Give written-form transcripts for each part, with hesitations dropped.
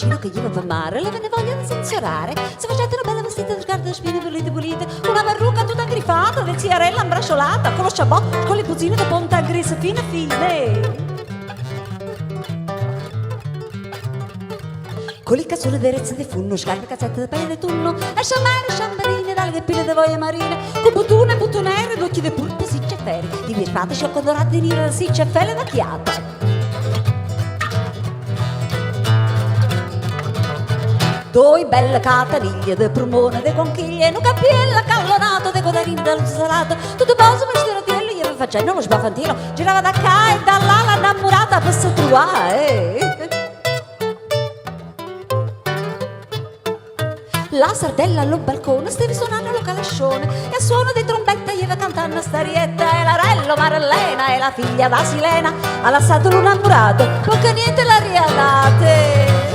vicino che gli va per mare, le venne voglia di senziorare. Si facette una bella vestita di scarpe da spine pulite, una verruca tutta ingrifata, le ziarella imbracciolata, con lo sciabot, con le puzzine da ponta grise fine. Con le cazzone d'erezze di funno, scarpe cazzette da pelle di tunno, e sciamberine dalle pile di voglie marine, con buttune e buttonere, d'occhi di pulpe, sicce e fere, di virfate, sciocco dorato di nera, sicce e fele da chiata. Due belle cataniglie de prumone, de conchiglie, un capiella callonato, de codarine da luce salata, tutto boso per stiratiello, gli facendo uno sbaffantino, girava da qua e da là la innamorata per se trovare. La sardella allo balcone steve suonando lo calascione e a suono di trombetta gli va cantando starietta e l'arello Marellena e la figlia da Silena ha lasciato l'innamorato con che niente la rialate.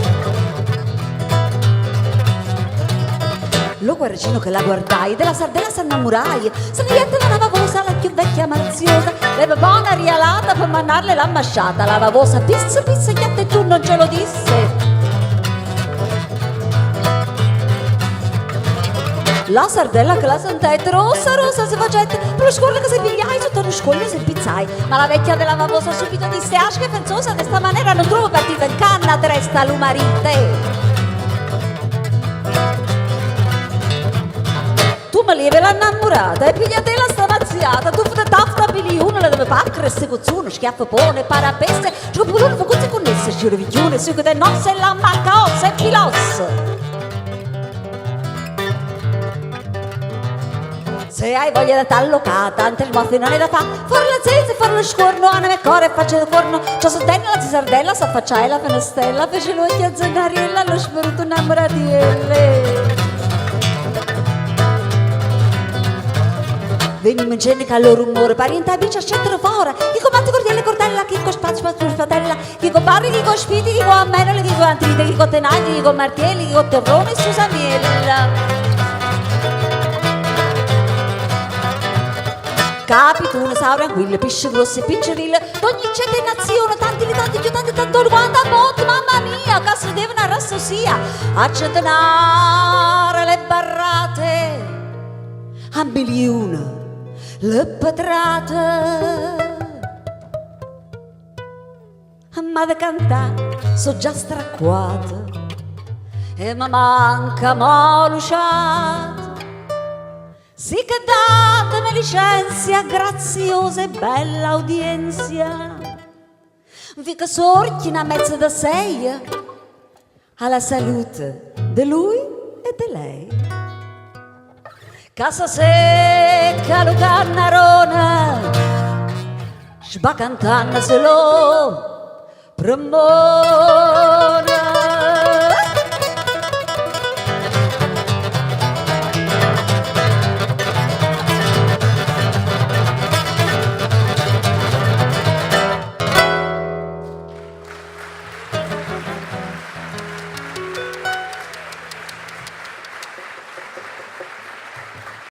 Lo guarricino che la guardai, della sardella s'innamorai, Sanietta la navavosa, la più vecchia maliziosa, le buona rialata per mandarle l'ambasciata, la navavosa pizza, chiatta e tu non ce lo disse. La sardella che la sentette, rossa si facette, per lo scuola che si pigliai, sotto lo scoglio si pizzai, ma la vecchia della navavosa subito disse, che pensosa, di sta maniera non trovo partita in canna, te resta l'umarite. Tu mi lievi l'annamorata e pigliatela sta mazziata, tu fate tafta pili uno, la deve paccare, se cozzuno, schiaffo pone, parapeste, sciopolone, fa cozze connesse, sciure viglione, su che te no, se la manca ossa e pilos. Se hai voglia di t'allocata, ante il mozzo non è da fa, fuori la zezza, fuori lo scorno, anime core, faccia di forno, c'ho sostenere la zisardella, s'affacciai la fenestella, fece l'occhio a Zennariella, lo spirito innamoratielle. Venimo in cene che al loro rumore, pariente a bici a scettero fora, chi combatte cordiale cordella, chi con spazio spatella, chi con parri, chi con spiti, chi con ammenole, chi con antrite, chi con tenagli, chi con martielli, chi con terrone e susamiella. Capitone, saure, anguille, pisce grosse, piccerille, d'ogni cete nazione, tanti più tanti, tanto quanto a botte, mamma mia, che si devono arrassosia, a centenare le barrate, a milione le petrate, ma da cantare so già stracquata, e mi manca mo l'usciata. Sì che datemi licenzia, graziosa e bella udienzia, vi che sorchina a mezzo da sei, alla salute di lui e di lei. Casa secca, lo cannarona, sbacantana se lo premona.